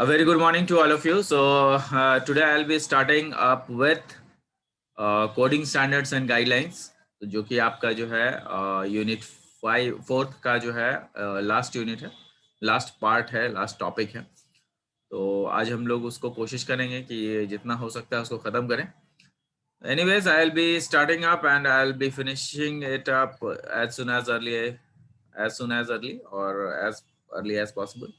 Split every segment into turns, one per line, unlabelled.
A very good morning to all of you. Today I'll be starting up with coding standards and guidelines. तो जो कि आपका जो है यूनिट 4 का जो है लास्ट यूनिट है, लास्ट पार्ट है, लास्ट टॉपिक है। तो आज हम लोग उसको कोशिश करेंगे कि ये जितना हो सकता है उसको ख़त्म करें। Anyways, I'll be starting up and I'll be finishing it up as soon as early or as early as possible.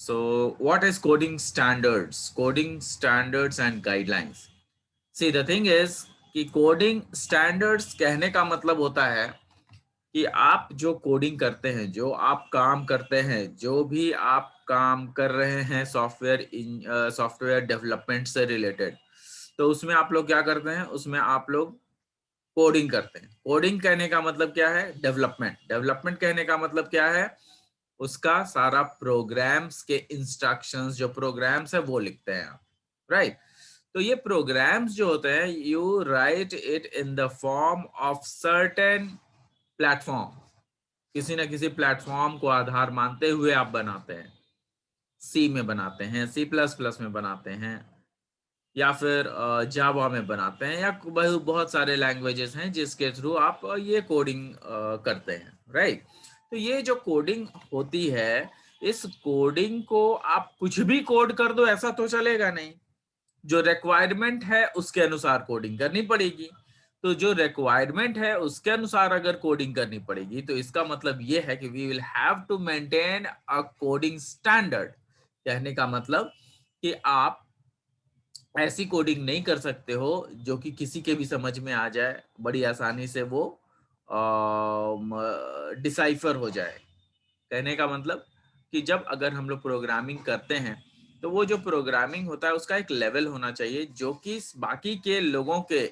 So what is coding standards? Coding standards and guidelines. See, the thing is कि coding standards कहने का मतलब होता है कि आप जो coding करते हैं, जो आप काम करते हैं, जो भी आप काम कर रहे हैं सॉफ्टवेयर डेवलपमेंट से रिलेटेड, तो उसमें आप लोग क्या करते हैं? उसमें आप लोग कोडिंग करते हैं। कोडिंग कहने का मतलब क्या है? डेवलपमेंट। डेवलपमेंट कहने का मतलब क्या है? उसका सारा प्रोग्राम्स के इंस्ट्रक्शंस, जो प्रोग्राम्स है वो लिखते हैं आप, राइट? तो ये प्रोग्राम्स जो होते हैं, you right it in the form of certain platform. किसी ना किसी प्लेटफॉर्म को आधार मानते हुए आप बनाते हैं। सी में बनाते हैं, सी प्लस प्लस में बनाते हैं, या फिर जावा में बनाते हैं, या बहुत सारे लैंग्वेजेस हैं जिसके थ्रू आप ये कोडिंग करते हैं, राइट? तो ये जो कोडिंग होती है, इस कोडिंग को आप कुछ भी कोड कर दो ऐसा तो चलेगा नहीं। जो रिक्वायरमेंट है उसके अनुसार कोडिंग करनी पड़ेगी। तो जो रिक्वायरमेंट है उसके अनुसार अगर कोडिंग करनी पड़ेगी, तो इसका मतलब ये है कि we will have to maintain a coding standard. कहने का मतलब कि आप ऐसी कोडिंग नहीं कर सकते हो जो कि किसी के भी समझ में आ जाए, बड़ी आसानी से वो डिसाइफर हो जाए। कहने का मतलब कि जब अगर हम लोग प्रोग्रामिंग करते हैं, तो वो जो प्रोग्रामिंग होता है उसका एक लेवल होना चाहिए जो कि बाकी के लोगों के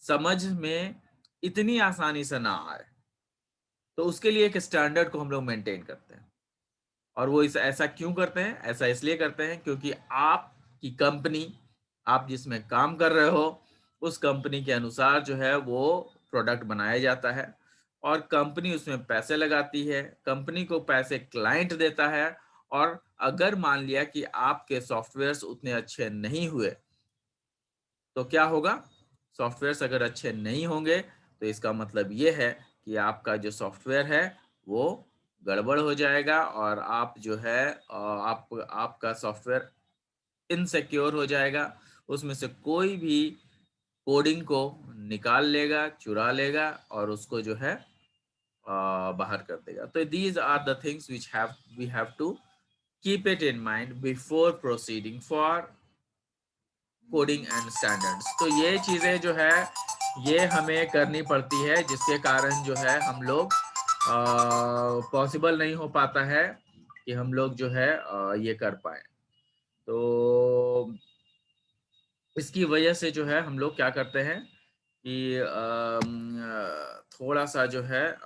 समझ में इतनी आसानी से ना आए। तो उसके लिए एक स्टैंडर्ड को हम लोग मेंटेन करते हैं। और वो ऐसा क्यों करते हैं? ऐसा इसलिए करते हैं क्योंकि आपकी कंपनी, आप जिसमें काम कर रहे हो, उस कंपनी के अनुसार जो है वो प्रोडक्ट बनाया जाता है और कंपनी उसमें पैसे लगाती है। कंपनी को पैसे क्लाइंट देता है। और अगर मान लिया कि आपके सॉफ्टवेयर्स उतने अच्छे नहीं हुए, तो क्या होगा? सॉफ्टवेयर्स अगर अच्छे नहीं होंगे, तो इसका मतलब ये है कि आपका जो सॉफ्टवेयर है वो गड़बड़ हो जाएगा और आप जो है आपका सॉफ्टवेयर इनसिक्योर हो जाएगा। उसमें से कोई भी कोडिंग को निकाल लेगा, चुरा लेगा और उसको जो है बाहर कर देगा। तो these are the things which have we have to keep it in mind before proceeding for coding and standards. तो ये चीज़ें जो है ये हमें करनी पड़ती है, जिसके कारण जो है हम लोग पॉसिबल नहीं हो पाता है कि हम लोग जो है ये कर पाए। तो इसकी वजह से जो है हम लोग क्या करते हैं कि थोड़ा सा जो है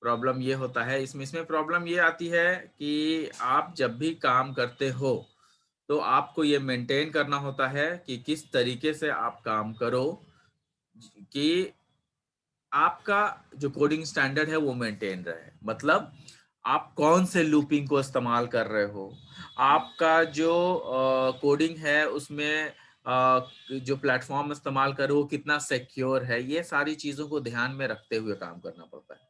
प्रॉब्लम ये होता है, इसमें प्रॉब्लम ये आती है कि आप जब भी काम करते हो, तो आपको ये मेंटेन करना होता है कि किस तरीके से आप काम करो कि आपका जो कोडिंग स्टैंडर्ड है वो मेंटेन रहे। मतलब आप कौन से लूपिंग को इस्तेमाल कर रहे हो, आपका जो कोडिंग है उसमें जो प्लेटफॉर्म इस्तेमाल कर रहे हो कितना सिक्योर है, ये सारी चीज़ों को ध्यान में रखते हुए काम करना पड़ता है।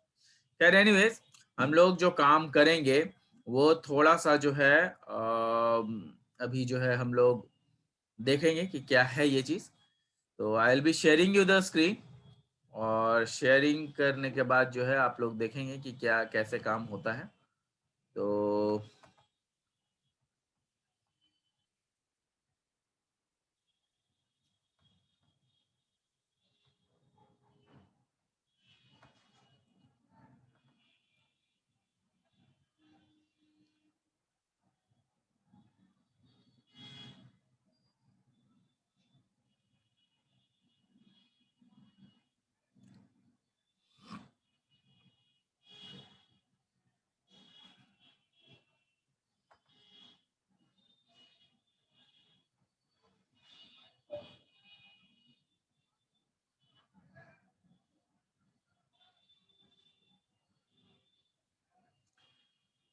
खैर एनीवेज, हम लोग जो काम करेंगे वो थोड़ा सा जो है अभी जो है हम लोग देखेंगे कि क्या है ये चीज़। तो I will be sharing you the screen और शेयरिंग करने के बाद जो है आप लोग देखेंगे कि क्या कैसे काम होता है। तो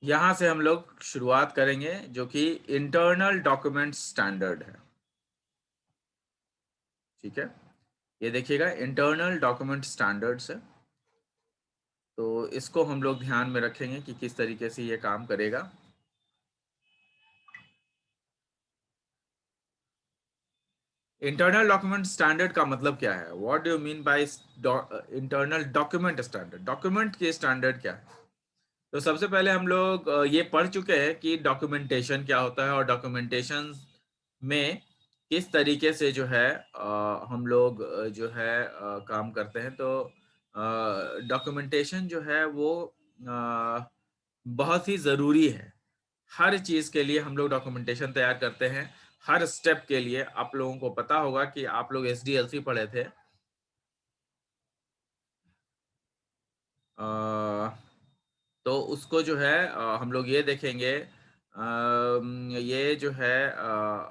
यहाँ से हम लोग शुरुआत करेंगे जो कि इंटरनल डॉक्यूमेंट स्टैंडर्ड है। ठीक है, ये देखिएगा इंटरनल डॉक्यूमेंट स्टैंडर्ड्स है, तो इसको हम लोग ध्यान में रखेंगे कि किस तरीके से ये काम करेगा। इंटरनल डॉक्यूमेंट स्टैंडर्ड का मतलब क्या है? What do you mean by internal document standard? Document के स्टैंडर्ड क्या है? तो सबसे पहले हम लोग ये पढ़ चुके हैं कि डॉक्यूमेंटेशन क्या होता है और डॉक्यूमेंटेशन में किस तरीके से जो है हम लोग जो है काम करते हैं। तो डॉक्यूमेंटेशन जो है वो बहुत ही ज़रूरी है। हर चीज़ के लिए हम लोग डॉक्यूमेंटेशन तैयार करते हैं, हर स्टेप के लिए। आप लोगों को पता होगा कि आप लोग एसडीएलसी पढ़े थे। तो उसको जो है हम लोग ये देखेंगे, ये जो है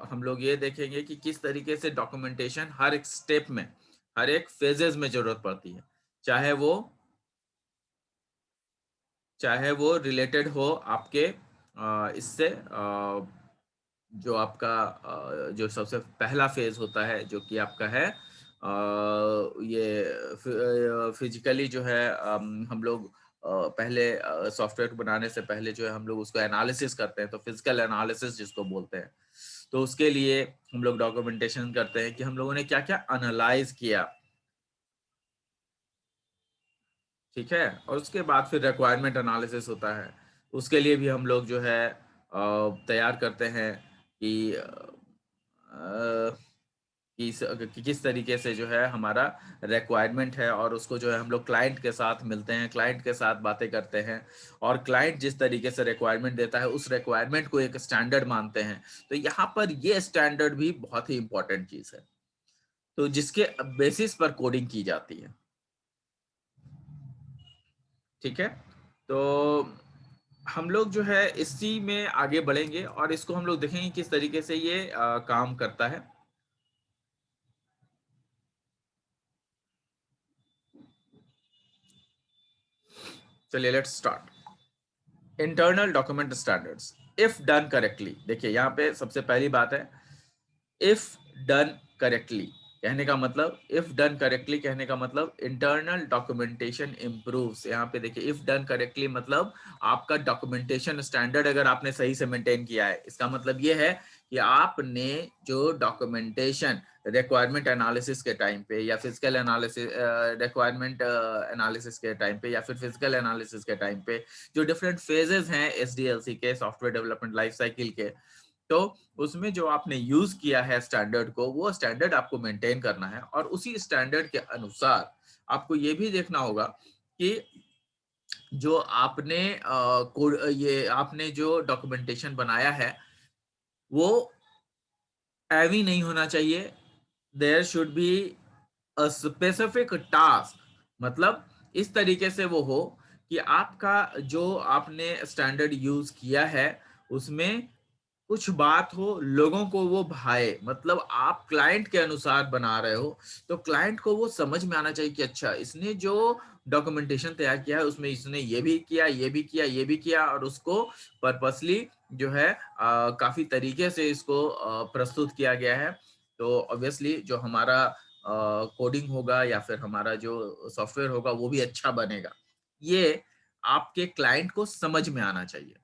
हम लोग ये देखेंगे कि किस तरीके से डॉक्यूमेंटेशन हर एक स्टेप में, हर एक फेजेस में जरूरत पड़ती है, चाहे वो चाहे वो रिलेटेड हो आपके इससे जो आपका जो सबसे पहला फेज होता है जो कि आपका है ये फिजिकली जो है हम लोग पहले सॉफ्टवेयर को बनाने से पहले जो है हम लोग उसको एनालिसिस करते हैं, तो फिजिकल एनालिसिस जिसको बोलते हैं। तो उसके लिए हम लोग डॉक्यूमेंटेशन करते हैं कि हम लोगों ने क्या क्या एनालाइज किया। ठीक है, और उसके बाद फिर रिक्वायरमेंट एनालिसिस होता है। उसके लिए भी हम लोग जो है तैयार करते हैं कि कि किस तरीके से जो है हमारा रिक्वायरमेंट है, और उसको जो है हम लोग क्लाइंट के साथ मिलते हैं, क्लाइंट के साथ बातें करते हैं, और क्लाइंट जिस तरीके से रिक्वायरमेंट देता है उस रिक्वायरमेंट को एक स्टैंडर्ड मानते हैं। तो यहाँ पर ये स्टैंडर्ड भी बहुत ही इंपॉर्टेंट चीज है, तो जिसके बेसिस पर कोडिंग की जाती है। ठीक है, तो हम लोग जो है इसी में आगे बढ़ेंगे और इसको हम लोग देखेंगे किस तरीके से ये काम करता है। चलिए let's start. Internal document standards if done correctly. देखिए यहाँ पे सबसे पहली बात है इफ डन करेक्टली कहने का मतलब, इफ डन करेक्टली कहने का मतलब इंटरनल डॉक्यूमेंटेशन इम्प्रूव्स। यहाँ पे देखिए इफ डन करेक्टली मतलब आपका डॉक्यूमेंटेशन स्टैंडर्ड अगर आपने सही से मेंटेन किया है, इसका मतलब ये है कि आपने जो डॉक्यूमेंटेशन रिक्वायरमेंट एनालिसिस के टाइम पे या फिजिकल एनालिसिस रिक्वायरमेंट एनालिसिस के टाइम पे या फिर फिजिकल एनालिसिस के टाइम पे जो डिफरेंट फेजेस हैं एसडीएलसी के, सॉफ्टवेयर डेवलपमेंट लाइफ साइकिल के, तो उसमें जो आपने यूज किया है स्टैंडर्ड को, वो स्टैंडर्ड आपको मेंटेन करना है। और उसी स्टैंडर्ड के अनुसार आपको ये भी देखना होगा कि जो आपने ये आपने जो डॉक्यूमेंटेशन बनाया है वो हैवी नहीं होना चाहिए। There should be a specific task, मतलब इस तरीके से वो हो कि आपका जो आपने स्टैंडर्ड यूज किया है उसमें कुछ बात हो, लोगों को वो भाए, मतलब आप क्लाइंट के अनुसार बना रहे हो, तो क्लाइंट को वो समझ में आना चाहिए कि अच्छा इसने जो डॉक्यूमेंटेशन तैयार किया है उसमें इसने ये भी किया, ये भी किया, ये भी किया, और उसको पर्पसली जो है काफी तरीके से इसको प्रस्तुत किया गया है। तो ऑब्वियसली जो हमारा कोडिंग होगा या फिर हमारा जो सॉफ्टवेयर होगा वो भी अच्छा बनेगा। ये आपके क्लाइंट को समझ में आना चाहिए,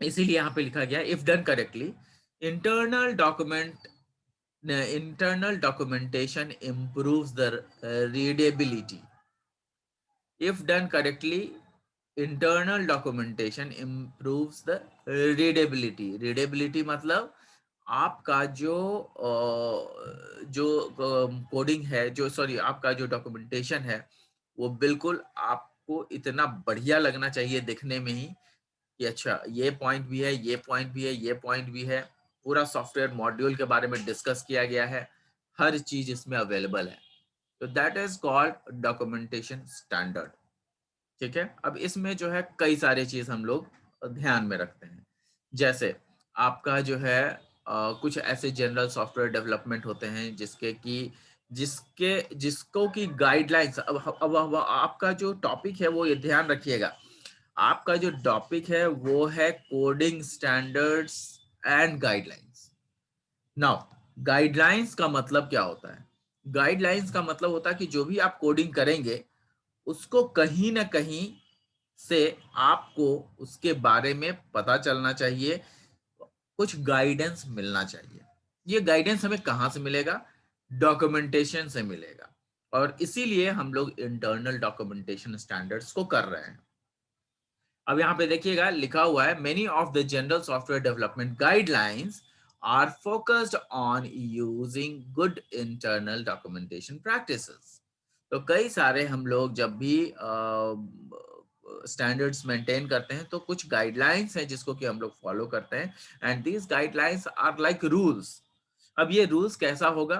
इसीलिए यहाँ पे लिखा गया if done correctly internal document internal documentation improves the readability. If done correctly internal documentation improves the readability. Readability मतलब आपका जो जो कोडिंग है, जो सॉरी आपका जो डॉक्यूमेंटेशन है वो बिल्कुल आपको इतना बढ़िया लगना चाहिए देखने में ही कि अच्छा ये पॉइंट भी है, ये पॉइंट भी है, ये पॉइंट भी है। पूरा सॉफ्टवेयर मॉड्यूल के बारे में डिस्कस किया गया है, हर चीज इसमें अवेलेबल है। तो that is called documentation standard. ठीक है, अब इसमें जो है कई सारे चीज हम लोग ध्यान में रखते हैं। जैसे आपका जो है कुछ ऐसे जनरल सॉफ्टवेयर डेवलपमेंट होते हैं जिसको की गाइडलाइंस, अब आपका जो टॉपिक है वो ये ध्यान रखिएगा, आपका जो टॉपिक है वो है coding standards and guidelines. Now guidelines का मतलब क्या होता है? गाइडलाइंस का मतलब होता है कि जो भी आप कोडिंग करेंगे उसको कहीं ना कहीं से आपको उसके बारे में पता चलना चाहिए, कुछ गाइडेंस मिलना चाहिए। ये गाइडेंस हमें कहाँ से मिलेगा? डॉक्यूमेंटेशन से मिलेगा। और इसीलिए हम लोग इंटरनल डॉक्यूमेंटेशन स्टैंडर्ड्स को कर रहे हैं। अब यहाँ पे देखिएगा लिखा हुआ है, many of the general software development guidelines are focused on using good internal documentation practices. तो कई सारे हम लोग जब भी स्टैंडर्ड्स मेंटेन करते हैं तो कुछ गाइडलाइंस हैं जिसको कि हम लोग फॉलो करते हैं, and these guidelines are like rules. अब ये रूल्स कैसा होगा?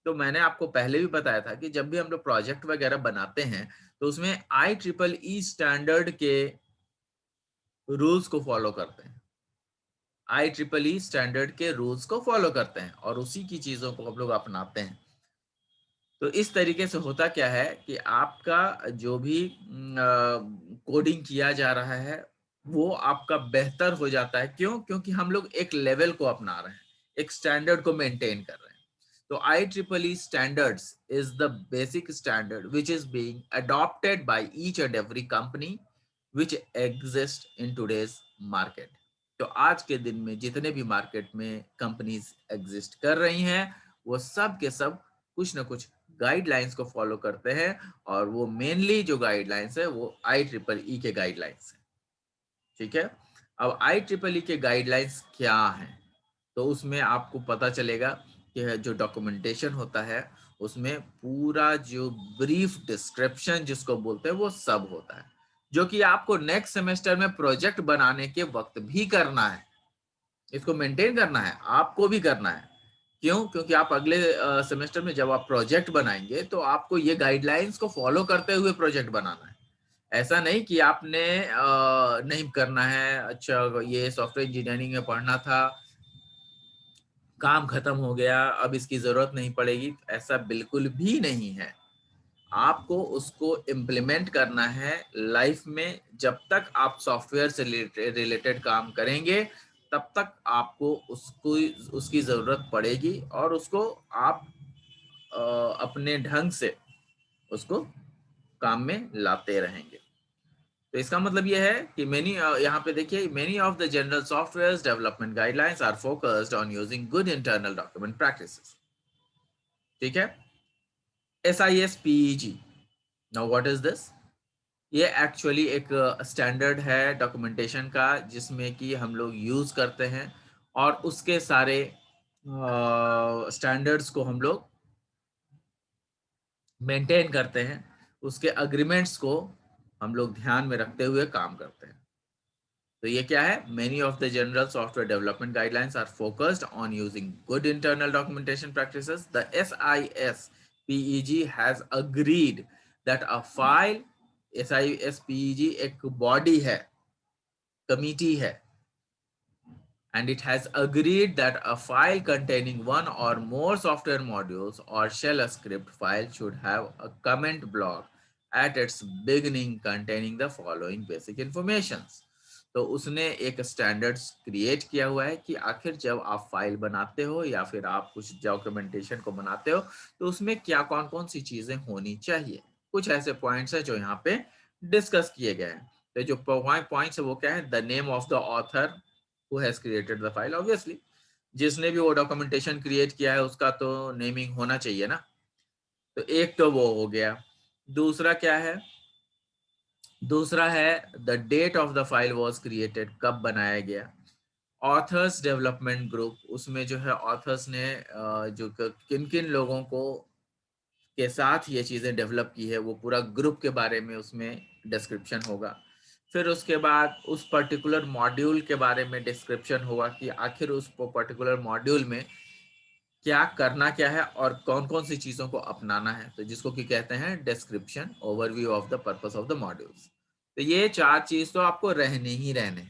तो मैंने आपको पहले भी बताया था कि जब भी हम लोग प्रोजेक्ट वगैरह बनाते हैं तो उसमें IEEE स्टैंडर्ड के रूल्स को फॉलो करते हैं। IEEE स्टैंडर्ड के रूल्स को फॉलो करते हैं और उसी की चीजों को हम लोग अपनाते हैं। तो इस तरीके से होता क्या है कि आपका जो भी कोडिंग किया जा रहा है वो आपका बेहतर हो जाता है। क्यों? क्योंकि हम लोग एक लेवल को अपना रहे हैं, एक स्टैंडर्ड को मेंटेन कर रहे हैं। तो IEEE standards is the basic standard which is being adopted by each and every company which exists in today's market। तो आज के दिन में जितने भी मार्केट में कंपनीज एग्जिस्ट कर रही हैं वो सब के सब कुछ ना कुछ गाइडलाइंस को फॉलो करते हैं, और वो मेनली जो गाइडलाइंस है वो IEEE के गाइडलाइंस है। ठीक है। अब IEEE के गाइडलाइंस क्या हैं? तो उसमें आपको पता चलेगा कि जो डॉक्यूमेंटेशन होता है उसमें पूरा जो ब्रीफ डिस्क्रिप्शन जिसको बोलते हैं वो सब होता है, जो कि आपको नेक्स्ट सेमेस्टर में प्रोजेक्ट बनाने के वक्त भी करना है। इसको मेंटेन करना है, आपको भी करना है। क्यों? क्योंकि आप अगले सेमेस्टर में जब आप प्रोजेक्ट बनाएंगे तो आपको ये गाइडलाइंस को फॉलो करते हुए प्रोजेक्ट बनाना है। ऐसा नहीं कि आपने नहीं करना है, अच्छा ये सॉफ्टवेयर इंजीनियरिंग में पढ़ना था, काम खत्म हो गया, अब इसकी जरूरत नहीं पड़ेगी, ऐसा बिल्कुल भी नहीं है। आपको उसको इम्प्लीमेंट करना है लाइफ में। जब तक आप सॉफ्टवेयर से रिलेटेड काम करेंगे तब तक आपको उसको उसकी जरूरत पड़ेगी, और उसको आप अपने ढंग से उसको काम में लाते रहेंगे। तो इसका मतलब यह है कि मेनी, यहाँ पे देखिए, many of the general software development guidelines are focused on using good internal document practices. ठीक है। SISPEG, now what is this? ये एक्चुअली एक स्टैंडर्ड है डॉक्यूमेंटेशन का जिसमें कि हम लोग यूज करते हैं, और उसके सारे स्टैंडर्ड्स को हम लोग मेंटेन करते हैं, उसके अग्रीमेंट्स को हम लोग ध्यान में रखते हुए काम करते हैं। तो ये क्या है? Many of the general software development guidelines are focused on using good internal documentation practices. The SISPEG has agreed that a file, SISPEG एक बॉडी है, कमिटी है, and it has agreed that a file containing one or more software modules or shell script file should have a comment block at its beginning containing the following basic informations। तो उसने एक standards create किया हुआ है कि आखिर जब आप फाइल बनाते हो या फिर आप कुछ डॉक्यूमेंटेशन को बनाते हो तो उसमें क्या कौन कौन सी चीजें होनी चाहिए। कुछ ऐसे पॉइंट्स हैं जो यहाँ पे डिस्कस किए गए हैं। तो जो पॉइंट्स है वो क्या है? The name of the author who has created the file, obviously जिसने भी वो डॉक्यूमेंटेशन क्रिएट किया है उसका तो नेमिंग होना चाहिए ना। तो एक तो वो हो गया। दूसरा क्या है? दूसरा है the date of the file was created, कब बनाया गया। ऑथर्स डेवलपमेंट ग्रुप, उसमें जो है ऑथर्स ने जो किन किन लोगों को के साथ ये चीजें डेवलप की है वो पूरा ग्रुप के बारे में उसमें डिस्क्रिप्शन होगा। फिर उसके बाद उस पर्टिकुलर मॉड्यूल के बारे में डिस्क्रिप्शन होगा कि आखिर उस पर्टिकुलर मॉड्यूल में क्या करना क्या है और कौन कौन सी चीजों को अपनाना है, तो जिसको कि कहते हैं description, overview of the purpose of the modules. तो ये चार चीज तो आपको रहने ही रहने।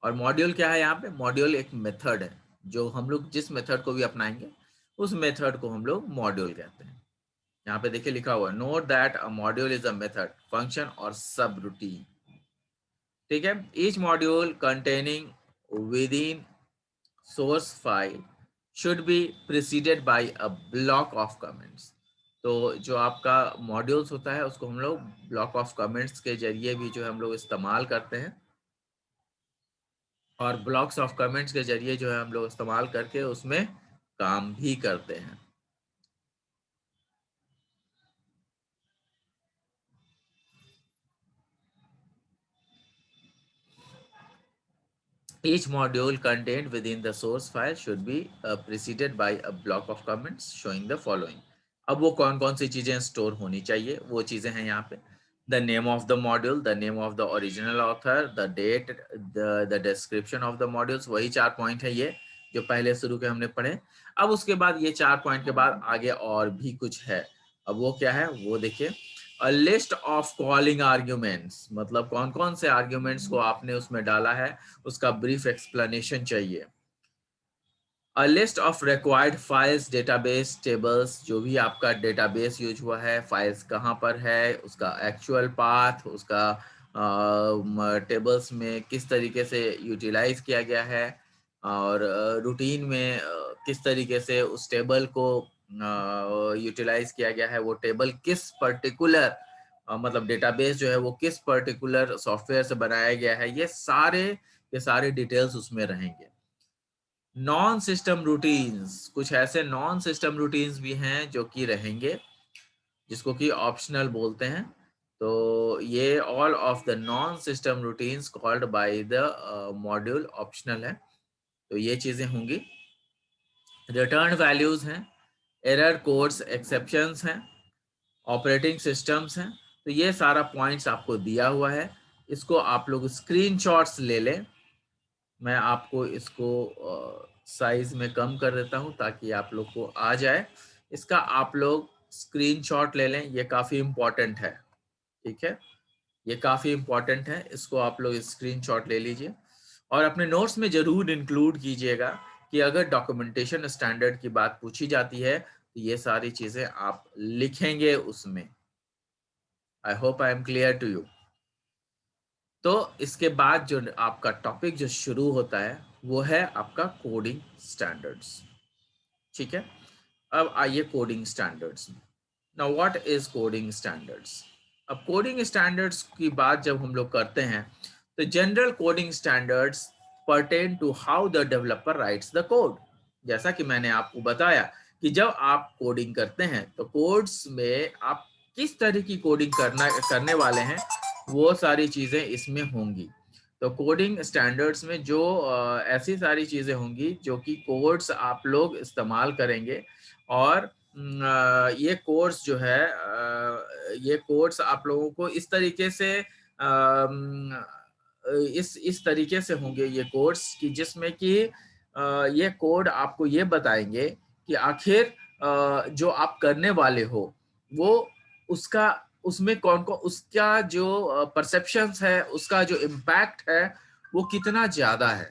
और मॉड्यूल क्या है? यहाँ पे मॉड्यूल एक मेथड है, जो हम लोग जिस मेथड को भी अपनाएंगे उस मेथड को हम लोग मॉड्यूल कहते हैं। यहाँ पे देखिए लिखा हुआ है, note that a module is a method, function और सब रूटीन। ठीक है। Each module containing with in source file should be preceded by a block of comments। तो जो आपका मॉड्यूल्स होता है उसको हम लोग ब्लॉक ऑफ कमेंट्स के जरिए भी जो है हम लोग इस्तेमाल करते हैं, और ब्लॉक्स ऑफ कमेंट्स के जरिए जो है हम लोग इस्तेमाल करके उसमें काम भी करते हैं। Each module contained within the source file should be preceded by a block of comments showing the following। अब वो कौन कौन सी चीजें स्टोर होनी चाहिए, वो चीजें हैं यहाँ पे। The name of the module, the name of the original author, the date, the description of the modules. वही 4 पॉइंट है ये जो पहले शुरू के हमने पढ़े। अब उसके बाद ये 4 पॉइंट के बाद आगे और भी कुछ है। अब वो क्या है वो देखिए। A list of calling arguments, मतलब कौन कौन से आर्ग्यूमेंट्स को आपने उसमें डाला है उसका ब्रीफ एक्सप्लेनेशन चाहिए। A list of required files, database, tables, जो भी आपका डेटाबेस यूज हुआ है, फाइल्स कहाँ पर है, उसका एक्चुअल पाथ, उसका टेबल्स में किस तरीके से यूटिलाइज किया गया है, और रूटीन में किस तरीके से उस टेबल को यूटिलाइज किया गया है, वो टेबल किस पर्टिकुलर मतलब डेटाबेस जो है वो किस पर्टिकुलर सॉफ्टवेयर से बनाया गया है, ये सारे डिटेल्स उसमें रहेंगे। नॉन सिस्टम रूटीन्स, कुछ ऐसे नॉन सिस्टम रूटीन्स भी हैं जो कि रहेंगे, जिसको कि ऑप्शनल बोलते हैं। तो ये all of the non system routines called by the module optional है। तो ये चीजें होंगी। रिटर्न वैल्यूज हैं, एरर कोड्स, एक्सेप्शंस हैं, ऑपरेटिंग सिस्टम्स हैं। तो ये सारा पॉइंट्स आपको दिया हुआ है। इसको आप लोग स्क्रीनशॉट्स ले लें। मैं आपको इसको साइज में कम कर देता हूं ताकि आप लोग को आ जाए। इसका आप लोग स्क्रीनशॉट ले लें, ये काफ़ी इम्पोर्टेंट है। ठीक है, ये काफ़ी इम्पोर्टेंट है, इसको आप लोग स्क्रीनशॉट ले लीजिए और अपने नोट्स में ज़रूर इंक्लूड कीजिएगा कि अगर डॉक्यूमेंटेशन स्टैंडर्ड की बात पूछी जाती है तो ये सारी चीज़ें आप लिखेंगे उसमें। I hope I am clear to you. तो इसके बाद जो आपका टॉपिक जो शुरू होता है वो है आपका कोडिंग स्टैंडर्ड्स। ठीक है, अब आइए coding standards. Now what is coding standards? अब कोडिंग स्टैंडर्ड्स की बात जब हम लोग करते हैं तो general coding standards pertain to how the developer writes the code. जैसा कि मैंने आपको बताया कि जब आप कोडिंग करते हैं तो कोड्स में आप किस तरह की कोडिंग करने वाले हैं वो सारी चीजें इसमें होंगी। तो कोडिंग स्टैंडर्ड्स में जो ऐसी सारी चीजें होंगी जो कि कोड्स आप लोग इस्तेमाल करेंगे, और ये कोर्स जो है ये कोर्स आप लोगों को इस तरीके से इस तरीके से होंगे ये कोर्स कि जिसमें कि ये कोड आपको ये बताएंगे कि आखिर जो आप करने वाले हो वो उसका उसमें कौन कौन उसका जो परसेप्शंस है, उसका जो इम्पैक्ट है वो कितना ज्यादा है।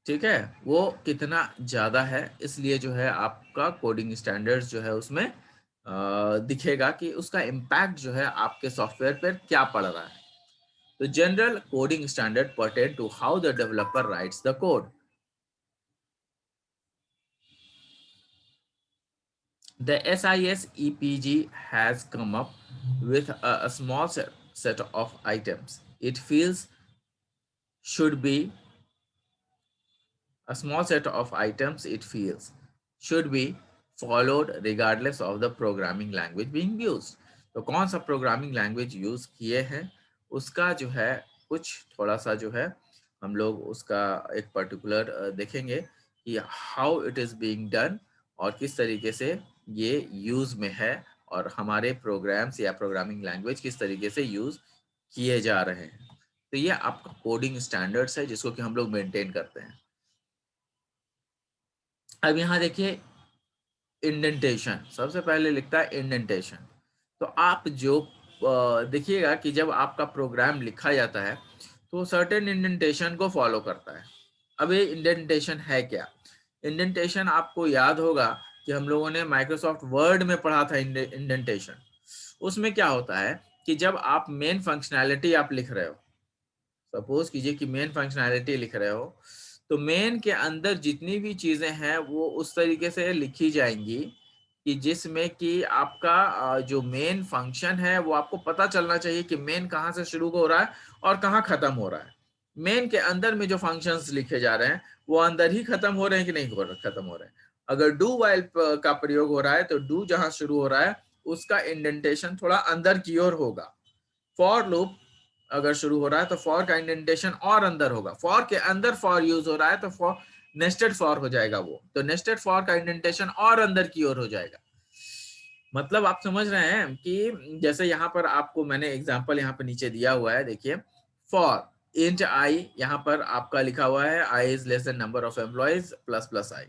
ठीक है, वो कितना ज्यादा है, इसलिए जो है आपका कोडिंग स्टैंडर्ड्स जो है उसमें दिखेगा कि उसका इम्पैक्ट जो है आपके सॉफ्टवेयर पर क्या पड़ रहा है। तो general coding standard pertain to how the developer writes the code. The SIS EPG has come up with a small set of items. It feels should be a small set of items it feels should be followed regardless of the programming language being used। तो कौन सा programming language use किए हैं उसका जो है कुछ थोड़ा सा जो है हम लोग उसका एक पर्टिकुलर देखेंगे कि how it is being done और किस तरीके से ये यूज में है, और हमारे प्रोग्राम्स या प्रोग्रामिंग लैंग्वेज किस तरीके से यूज किए जा रहे हैं। तो ये आपका कोडिंग स्टैंडर्ड्स है जिसको कि हम लोग मेंटेन करते हैं। अब यहाँ देखिए इंडेंटेशन, सबसे पहले लिखता है इंडेंटेशन। तो आप जो देखिएगा कि जब आपका प्रोग्राम लिखा जाता है तो सर्टेन इंडेंटेशन को फॉलो करता है। अब ये इंडेंटेशन है क्या? इंडेंटेशन आपको याद होगा कि हम लोगों ने माइक्रोसॉफ्ट वर्ड में पढ़ा था इंडेंटेशन। उसमें क्या होता है कि जब आप मेन फंक्शनैलिटी आप लिख रहे हो, सपोज कीजिए कि मेन फंक्शनैलिटी लिख रहे हो, तो मेन के अंदर जितनी भी चीजें हैं वो उस तरीके से लिखी जाएंगी कि जिसमें कि आपका जो मेन फंक्शन है वो आपको पता चलना चाहिए कि मेन कहाँ से शुरू हो रहा है और कहाँ खत्म हो रहा है। मेन के अंदर में जो फंक्शंस लिखे जा रहे हैं वो अंदर ही खत्म हो रहे हैं कि नहीं खत्म हो रहे हैं। अगर डू वाइल का प्रयोग हो रहा है तो डू जहां शुरू हो रहा है उसका इंडेंटेशन थोड़ा अंदर की ओर होगा। फॉर लूप अगर शुरू हो रहा है तो फॉर का इंडेंटेशन और अंदर होगा। फॉर के अंदर फॉर यूज हो रहा है तो फॉर नेस्टेड फॉर हो जाएगा वो, तो नेस्टेड फॉर का इंडेंटेशन और अंदर की ओर हो जाएगा। मतलब आप समझ रहे हैं कि जैसे यहाँ पर आपको मैंने एग्जांपल यहाँ पे नीचे दिया हुआ है, देखिए फॉर इंट आई, यहाँ पर आपका लिखा हुआ है I is less than number of employees plus plus I.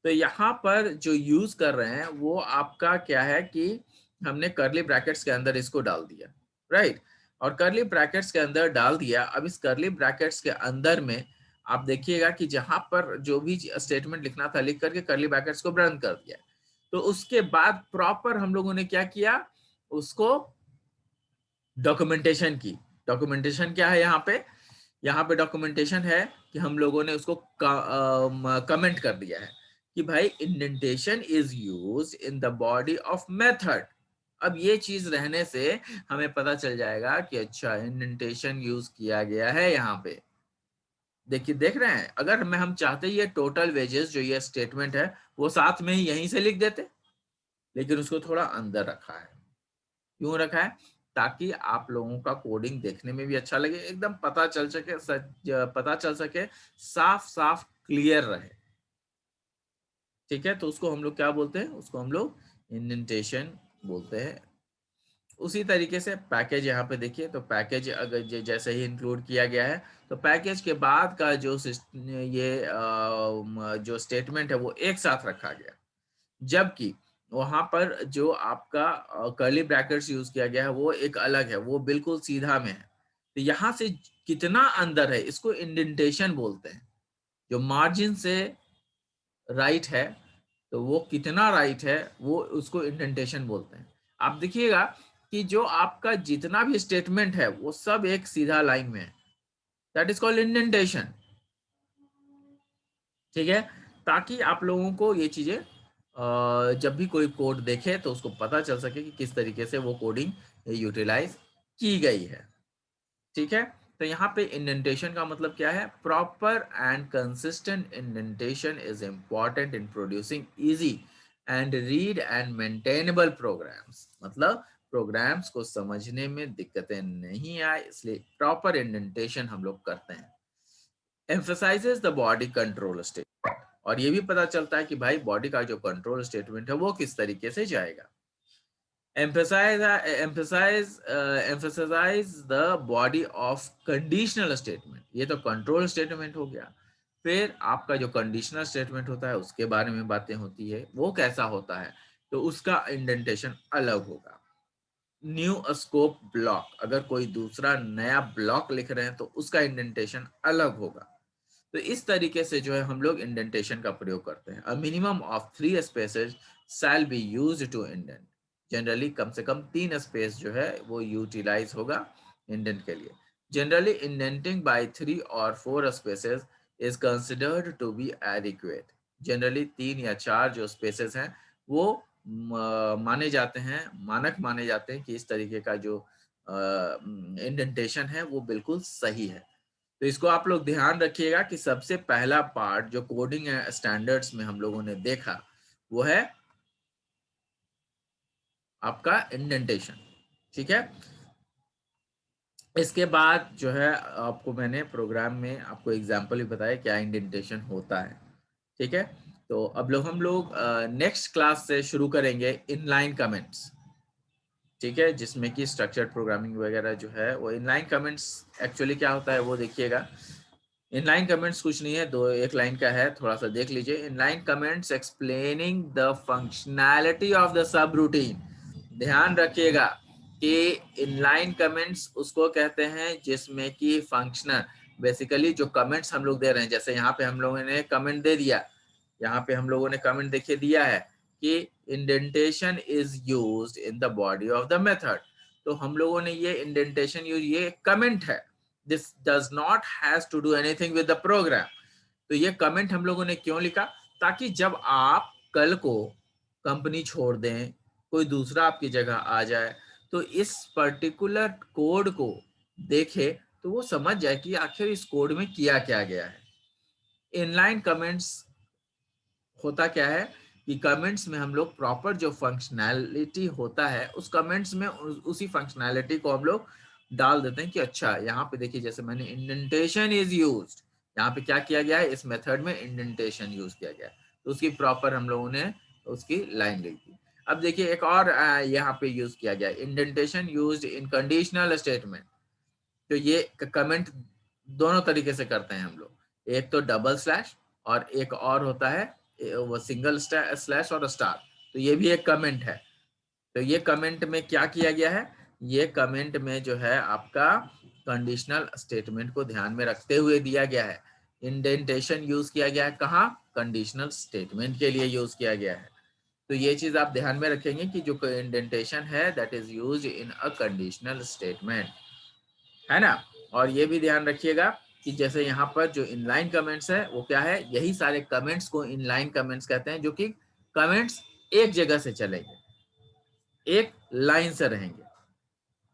तो यहाँ पर जो यूज कर रहे हैं वो आपका क्या है कि हमने कर्ली ब्रैकेट्स के अंदर इसको डाल दिया, राइट। और कर्ली ब्रैकेट्स के अंदर डाल दिया। अब इस कर्ली ब्रैकेट्स के अंदर में आप देखिएगा कि जहां पर जो भी स्टेटमेंट लिखना था लिख करके कर्ली ब्रैकेट्स को बंद कर दिया। तो उसके बाद प्रॉपर हम लोगों ने क्या किया, उसको डॉक्यूमेंटेशन की। डॉक्यूमेंटेशन क्या है यहाँ पे डॉक्यूमेंटेशन है कि हम लोगों ने उसको कमेंट कर दिया है कि भाई indentation is used in the body of method. अब ये चीज रहने से हमें पता चल जाएगा कि अच्छा इंडेंटेशन यूज किया गया है यहाँ पे। देखिए देख रहे हैं, अगर हम चाहते ये टोटल वेजेस जो ये स्टेटमेंट है वो साथ में ही यहीं से लिख देते, लेकिन उसको थोड़ा अंदर रखा है। क्यों रखा है? ताकि आप लोगों का कोडिंग देखने में भी अच्छा लगे, एकदम पता चल सके, साफ साफ क्लियर रहे। ठीक है, तो उसको हम लोग क्या बोलते हैं, उसको हम लोग इंडेंटेशन बोलते हैं। उसी तरीके से पैकेज यहाँ पे देखिए, तो पैकेज अगर जैसे ही इंक्लूड किया गया है तो पैकेज के बाद का जो जो स्टेटमेंट है वो एक साथ रखा गया, जबकि वहां पर जो आपका कर्ली ब्रैकेट्स यूज किया गया है वो एक अलग है, वो बिल्कुल सीधा में है। तो यहाँ से कितना अंदर है इसको इंडेंटेशन बोलते हैं। जो मार्जिन से राइट है तो वो कितना राइट है वो उसको इंडेंटेशन बोलते हैं। आप देखिएगा कि जो आपका जितना भी स्टेटमेंट है वो सब एक सीधा लाइन में है, दैट इज कॉल्ड इंडेंटेशन। ठीक है, ताकि आप लोगों को ये चीजें जब भी कोई कोड देखे तो उसको पता चल सके कि किस तरीके से वो कोडिंग यूटिलाइज की गई है। ठीक है, तो यहाँ पे इंडेंटेशन का मतलब क्या है, proper and consistent indentation is important in producing easy and read and maintainable programs. मतलब प्रोग्राम्स को समझने में दिक्कतें नहीं आए इसलिए प्रॉपर इंडेंटेशन हम लोग करते हैं। Emphasises the body control statement, और ये भी पता चलता है कि भाई बॉडी का जो कंट्रोल स्टेटमेंट है वो किस तरीके से जाएगा। emphasize the body of conditional statement, ये तो कंट्रोल स्टेटमेंट हो गया। फिर आपका जो कंडीशनल स्टेटमेंट होता है उसके बारे में बातें होती है, वो कैसा होता है, तो उसका इंडेंटेशन अलग होगा। न्यू स्कोप ब्लॉक, अगर कोई दूसरा नया ब्लॉक लिख रहे हैं तो उसका इंडेंटेशन अलग होगा। तो इस तरीके से जो है हम लोग इंडेंटेशन का प्रयोग करते हैं। A minimum of 3 spaces shall be used to indent, generally कम से कम 3 स्पेस जो है वो यूटिलाइज होगा इंडेंट के लिए। जनरली इंडेंटिंग बाय 3 और 4 spaces is considered to be adequate. Generally 3 या 4 जो स्पेसेस हैं वो माने जाते हैं, मानक माने जाते हैं कि इस तरीके का जो इंडेंटेशन है वो बिल्कुल सही है। तो इसको आप लोग ध्यान रखिएगा कि सबसे पहला पार्ट जो कोडिंग स्टैंडर्ड्स में हम लोगों ने देखा वो है आपका इंडेंटेशन। ठीक है, इसके बाद जो है आपको मैंने प्रोग्राम में आपको एग्जांपल भी बताया क्या इंडेंटेशन होता है। ठीक है, तो अब हम लोग नेक्स्ट क्लास से शुरू करेंगे इनलाइन कमेंट्स। ठीक है, जिसमें कि स्ट्रक्चर्ड प्रोग्रामिंग वगैरह जो है वो इनलाइन कमेंट्स एक्चुअली क्या होता है वो देखिएगा। इनलाइन कमेंट्स कुछ नहीं है, दो एक लाइन का है, थोड़ा सा देख लीजिए। Inline comments explaining the functionality of the sub routine. ध्यान रखिएगा कि इनलाइन कमेंट्स उसको कहते हैं जिसमें कि फंक्शनल, बेसिकली जो कमेंट्स हम लोग दे रहे हैं, जैसे यहाँ पे हम लोगों ने कमेंट दे दिया, यहाँ पे हम लोगों ने कमेंट देखिए दिया है कि indentation is used in the body of the method. तो हम लोगों ने ये इंडेंटेशन यूज, ये कमेंट है, this does not has to do anything with the program. तो ये कमेंट हम लोगों ने क्यों लिखा, ताकि जब आप कल को कंपनी छोड़ दें, कोई दूसरा आपकी जगह आ जाए, तो इस पर्टिकुलर कोड को देखे तो वो समझ जाए कि आखिर इस कोड में किया क्या गया है। इनलाइन कमेंट्स होता क्या है कि कमेंट्स में हम लोग प्रॉपर जो फंक्शनैलिटी होता है उस कमेंट्स में उसी फंक्शनैलिटी को हम लोग डाल देते हैं कि अच्छा यहाँ पे देखिए, जैसे मैंने इंडेंटेशन इज यूज्ड, यहाँ पे क्या किया गया है, इस मेथड में इंडेंटेशन यूज किया गया है, तो उसकी प्रॉपर हम लोगों ने उसकी लाइन लिख दी। अब देखिए एक और यहाँ पे यूज किया गया, indentation used in conditional statement. तो ये कमेंट दोनों तरीके से करते हैं हम लोग, एक तो डबल स्लैश और एक और होता है वो सिंगल स्लैश और स्टार। तो ये भी एक कमेंट है। तो ये कमेंट में क्या किया गया है, ये कमेंट में जो है आपका कंडीशनल स्टेटमेंट को ध्यान में रखते हुए दिया गया है। इंडेंटेशन यूज किया गया है कहाँ, कंडीशनल स्टेटमेंट के लिए यूज किया गया है। तो ये चीज आप ध्यान में रखेंगे कि जो इंडेंटेशन है that is used in a conditional statement, है ना। और ये भी ध्यान रखिएगा कि जैसे यहाँ पर जो इनलाइन कमेंट्स है वो क्या है, यही सारे कमेंट्स को इनलाइन कमेंट्स कहते हैं, जो कि कमेंट्स एक जगह से चलेंगे, एक लाइन से रहेंगे,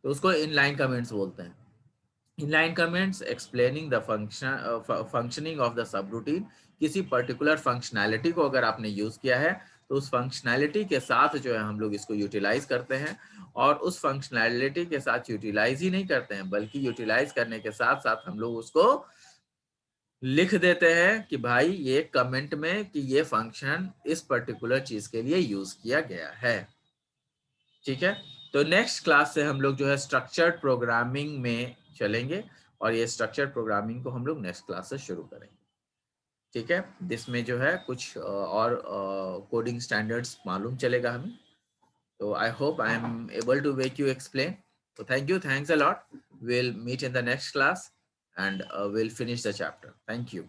तो उसको इनलाइन कमेंट्स बोलते हैं। Inline comments explaining the functioning of the sub routine. किसी पर्टिकुलर फंक्शनैलिटी को अगर आपने यूज किया है तो उस फंक्शनैलिटी के साथ जो है हम लोग इसको यूटिलाइज करते हैं, और उस फंक्शनैलिटी के साथ यूटिलाइज ही नहीं करते हैं बल्कि यूटिलाइज करने के साथ साथ हम लोग उसको लिख देते हैं कि भाई ये कमेंट में कि ये फंक्शन इस पर्टिकुलर चीज के लिए यूज किया गया है। ठीक है, तो नेक्स्ट क्लास से हम लोग जो है स्ट्रक्चर्ड प्रोग्रामिंग में चलेंगे, और ये स्ट्रक्चर्ड प्रोग्रामिंग को हम लोग नेक्स्ट क्लास से शुरू करेंगे। ठीक है, जिसमें जो है कुछ और कोडिंग स्टैंडर्ड्स मालूम चलेगा हमें। तो I hope I am able to make you explain. So thank you, thanks a lot. We'll meet in the next class and we'll finish the chapter. Thank you.